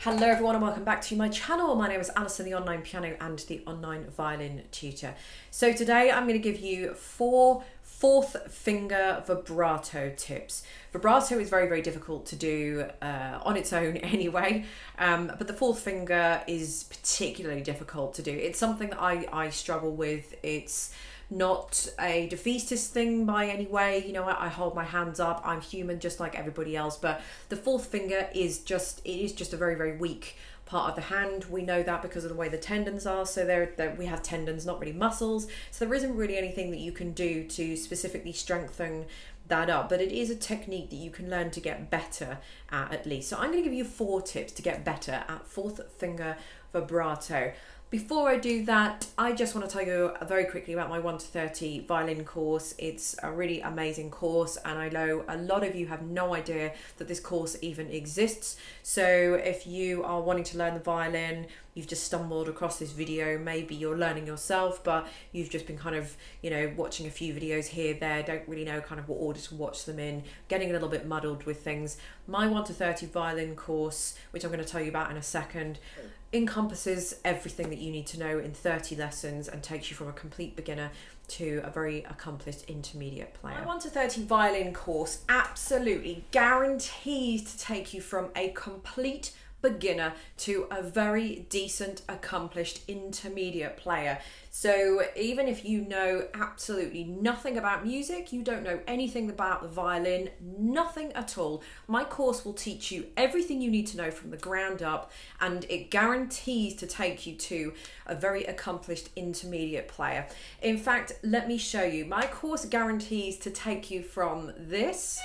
Hello everyone and welcome back to my channel. My name is Alison, the online piano and the online violin tutor. So today I'm going to give you 4 fourth finger vibrato tips. Vibrato is very difficult to do on its own anyway, but the fourth finger is particularly difficult to do. It's something that I struggle with. It's not a defeatist thing by any way. You know, I hold my hands up. I'm human just like everybody else, but the fourth finger is just a very weak part of the hand. We know that because of the way the tendons are. So we have tendons, not really muscles. So there isn't really anything that you can do to specifically strengthen that up, but it is a technique that you can learn to get better at least. So I'm going to give you 4 tips to get better at fourth finger vibrato. Before I do that, I just want to tell you very quickly about my 1 to 30 violin course. It's a really amazing course, and I know a lot of you have no idea that this course even exists. So if you are wanting to learn the violin, you've just stumbled across this video, maybe you're learning yourself, but you've just been kind of, you know, watching a few videos here, there, don't really know kind of what order to watch them in, getting a little bit muddled with things. My 1 to 30 violin course, which I'm going to tell you about in a second, encompasses everything that you need to know in 30 lessons and takes you from a complete beginner to a very accomplished intermediate player. My 1 to 30 violin course absolutely guarantees to take you from a complete beginner to a very decent, accomplished intermediate player. So even if you know absolutely nothing about music, you don't know anything about the violin, nothing at all, my course will teach you everything you need to know from the ground up, and it guarantees to take you to a very accomplished intermediate player. In fact, let me show you. My course guarantees to take you from this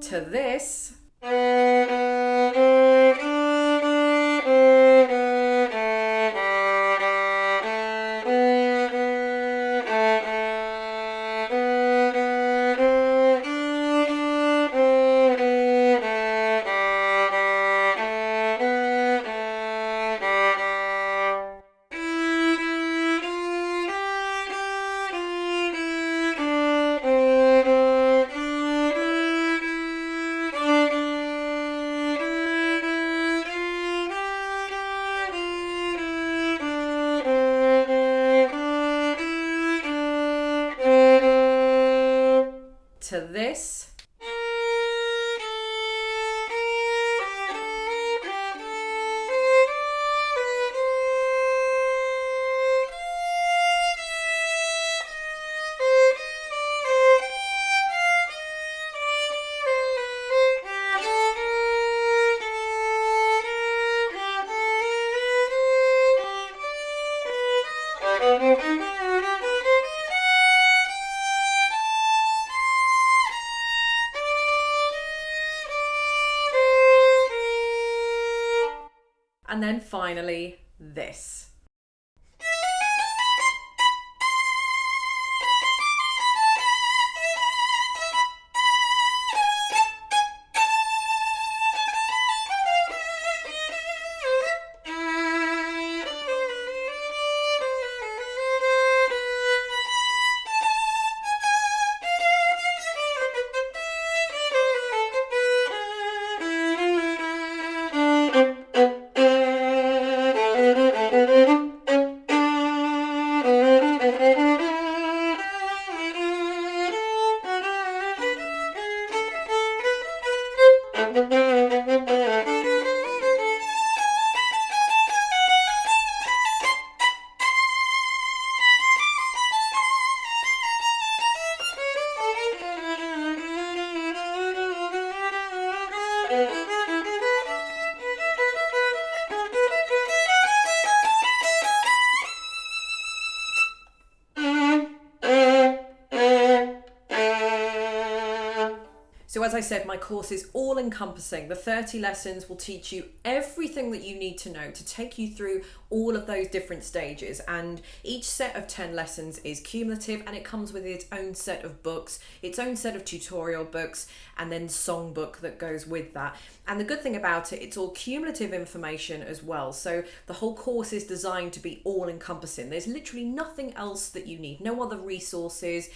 to this, to this, and then finally this. So as as I said, my course is all encompassing. The 30 lessons will teach you everything that you need to know to take you through all of those different stages. And each set of 10 lessons is cumulative, and it comes with its own set of books, its own set of tutorial books, and then songbook that goes with that. And the good thing about it, it's all cumulative information as well. So the whole course is designed to be all encompassing. There's literally nothing else that you need, no other resources.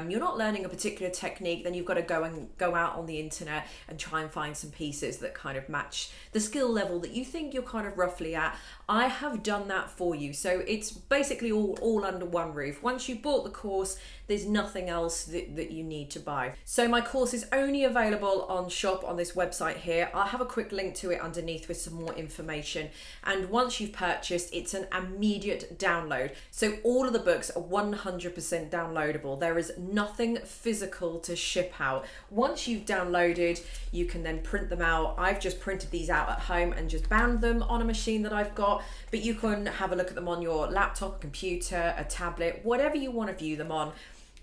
You're not learning a particular technique, then you've got to go out on the internet and try and find some pieces that kind of match the skill level that you think you're kind of roughly at. I have done that for you. So it's basically all under one roof. Once you've bought the course, there's nothing else that you need to buy. So my course is only available on shop on this website here. I'll have a quick link to it underneath with some more information. And once you've purchased, it's an immediate download. So all of the books are 100% downloadable. There is nothing physical to ship out. Once you've downloaded, you can then print them out. I've just printed these out at home and just bound them on a machine that I've got, but you can have a look at them on your laptop, computer, a tablet, whatever you want to view them on.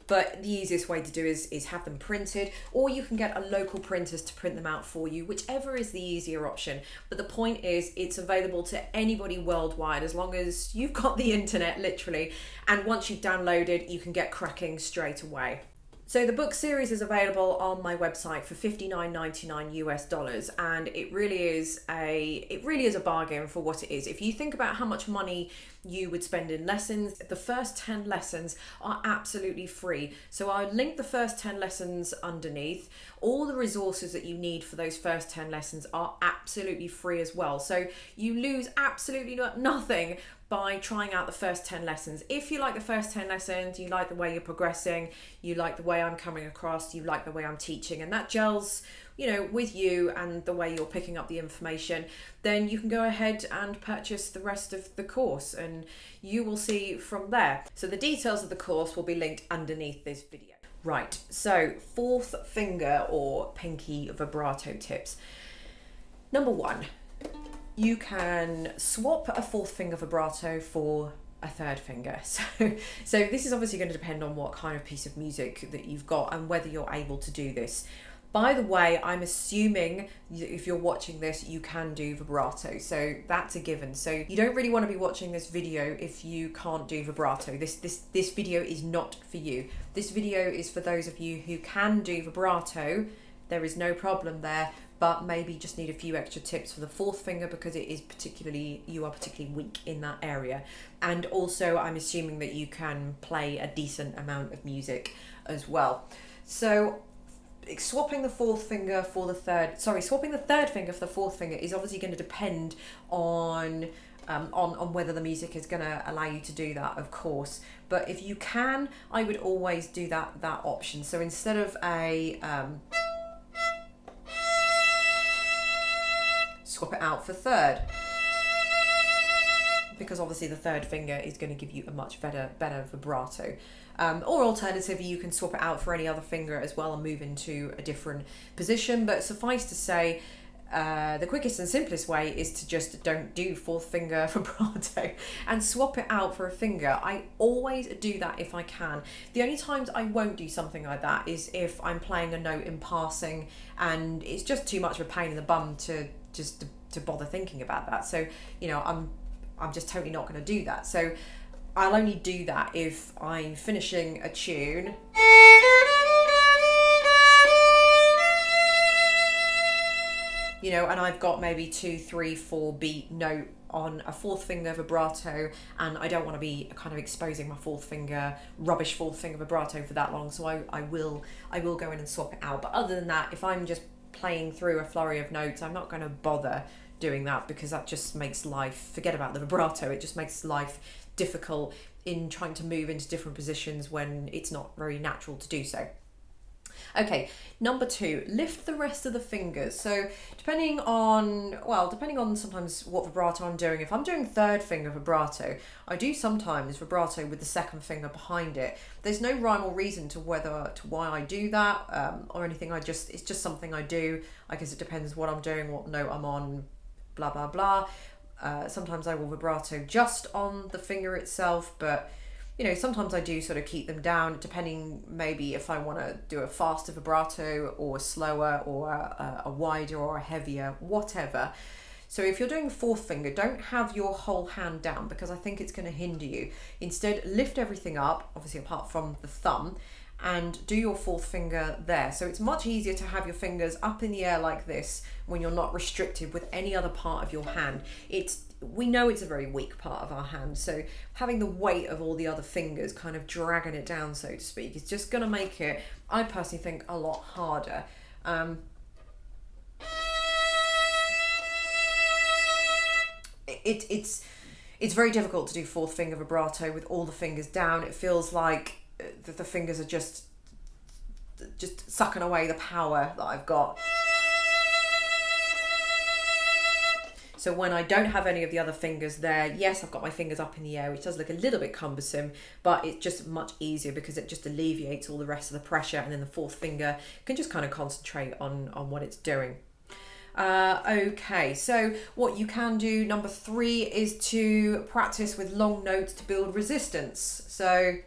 But the easiest way to do is have them printed, or you can get a local printers to print them out for you, whichever is the easier option. But the point is, it's available to anybody worldwide as long as you've got the internet, literally. And once you've downloaded, you can get cracking straight away. So the book series is available on my website for $59.99 US, and it really is a bargain for what it is. If you think about how much money you would spend in lessons, the first 10 lessons are absolutely free. So I'll link the first 10 lessons underneath. All the resources that you need for those first 10 lessons are absolutely free as well. So you lose absolutely nothing by trying out the first 10 lessons. If you like the first 10 lessons, you like the way you're progressing, you like the way I'm coming across, you like the way I'm teaching, and that gels, with you and the way you're picking up the information, then you can go ahead and purchase the rest of the course, and you will see from there. So the details of the course will be linked underneath this video. Right, so fourth finger or pinky vibrato tips. Number one, you can swap a fourth finger vibrato for a third finger. So this is obviously going to depend on what kind of piece of music that you've got and whether you're able to do this. By the way, I'm assuming if you're watching this, you can do vibrato. So that's a given. So you don't really want to be watching this video if you can't do vibrato. This video is not for you. This video is for those of you who can do vibrato. There is no problem there, but maybe just need a few extra tips for the fourth finger because you are particularly weak in that area. And also I'm assuming that you can play a decent amount of music as well. So swapping the third finger for the fourth finger is obviously going to depend on whether the music is going to allow you to do that, of course. But if you can, I would always do that option. So instead of swap it out for third, because obviously the third finger is going to give you a much better vibrato. Or alternatively, you can swap it out for any other finger as well and move into a different position. But suffice to say, the quickest and simplest way is to just don't do fourth finger vibrato and swap it out for a finger. I always do that if I can. The only times I won't do something like that is if I'm playing a note in passing and it's just too much of a pain in the bum to bother thinking about that. So I'm just totally not going to do that. So I'll only do that if I'm finishing a tune and I've got maybe 2, 3, 4 beat note on a fourth finger vibrato, and I don't want to be kind of exposing my rubbish fourth finger vibrato for that long. So I will go in and swap it out. But other than that, if I'm just playing through a flurry of notes, I'm not going to bother doing that because that just makes forget about the vibrato, it just makes life difficult in trying to move into different positions when it's not very natural to do so. Okay, number 2, lift the rest of the fingers. So depending on sometimes what vibrato I'm doing, if I'm doing third finger vibrato, I do sometimes vibrato with the second finger behind it. There's no rhyme or reason to why I do that or anything. It's just something I do. I guess it depends what I'm doing, what note I'm on, blah, blah, blah. Sometimes I will vibrato just on the finger itself, but you know, sometimes I do sort of keep them down depending maybe if I want to do a faster vibrato or a slower or a wider or a heavier, whatever. So if you're doing fourth finger, don't have your whole hand down because I think it's going to hinder you. Instead, lift everything up, obviously apart from the thumb, and do your fourth finger there. So it's much easier to have your fingers up in the air like this when you're not restricted with any other part of your hand. We know it's a very weak part of our hand, so having the weight of all the other fingers kind of dragging it down, so to speak, is just going to make it, I personally think, a lot harder. It's very difficult to do fourth finger vibrato with all the fingers down. It feels like the fingers are just sucking away the power that I've got. So when I don't have any of the other fingers there, yes, I've got my fingers up in the air, which does look a little bit cumbersome, but it's just much easier because it just alleviates all the rest of the pressure, and then the fourth finger can just kind of concentrate on what it's doing. Okay, so what you can do, number 3, is to practice with long notes to build resistance. So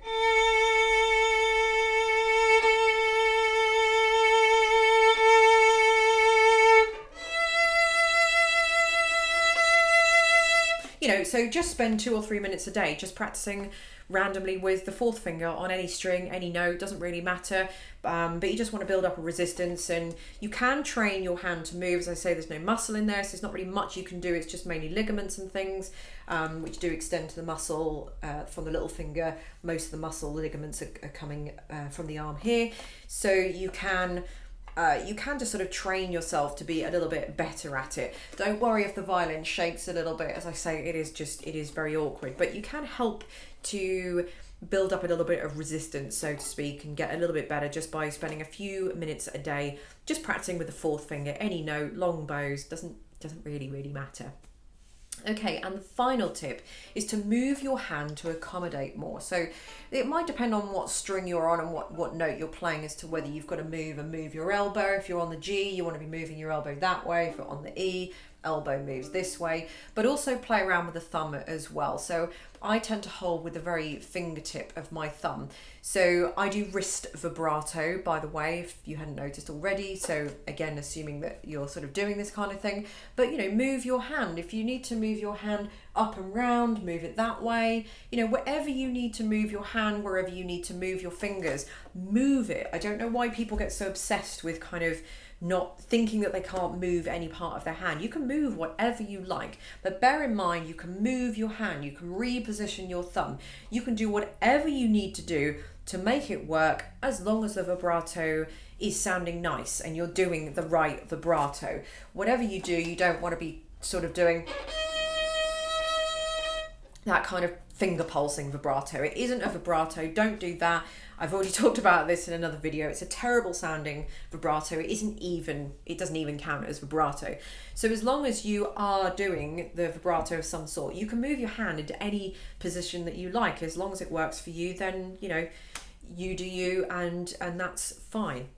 you know, so just spend 2 or 3 minutes a day just practicing randomly with the fourth finger on any string, any note, doesn't really matter, but you just want to build up a resistance. And you can train your hand to move. As I say, there's no muscle in there, so there's not really much you can do. It's just mainly ligaments and things, which do extend to the muscle from the little finger. Most of the muscle ligaments are coming from the arm here, so you can just sort of train yourself to be a little bit better at it. Don't worry if the violin shakes a little bit. As I say, it is very awkward, but you can help to build up a little bit of resistance, so to speak, and get a little bit better just by spending a few minutes a day just practicing with the fourth finger, any note, long bows, doesn't really matter. Okay, and the final tip is to move your hand to accommodate more. So it might depend on what string you're on and what note you're playing as to whether you've got to move your elbow. If you're on the G, you want to be moving your elbow that way. If you're on the E, elbow moves this way, but also play around with the thumb as well. So I tend to hold with the very fingertip of my thumb. So I do wrist vibrato, by the way, if you hadn't noticed already. So again, assuming that you're sort of doing this kind of thing, but you know, move your hand. If you need to move your hand up and round, move it that way. You know, wherever you need to move your hand, wherever you need to move your fingers, move it. I don't know why people get so obsessed with kind of not thinking that they can't move any part of their hand. You can move whatever you like, but bear in mind, you can move your hand, you can reposition your thumb, you can do whatever you need to do to make it work, as long as the vibrato is sounding nice and you're doing the right vibrato. Whatever you do, you don't want to be sort of doing that kind of finger pulsing vibrato. It isn't a vibrato, don't do that. I've already talked about this in another video. It's a terrible sounding vibrato. It doesn't even count as vibrato. So as long as you are doing the vibrato of some sort, you can move your hand into any position that you like. As long as it works for you, then, you know, you do you, and that's fine.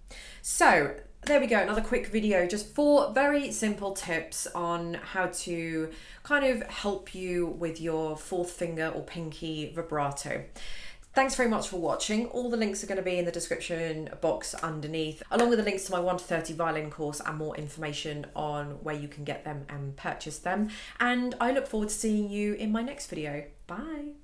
So there we go, another quick video, just 4 very simple tips on how to kind of help you with your fourth finger or pinky vibrato. Thanks very much for watching. All the links are going to be in the description box underneath, along with the links to my 1 to 30 violin course and more information on where you can get them and purchase them. And I look forward to seeing you in my next video. Bye.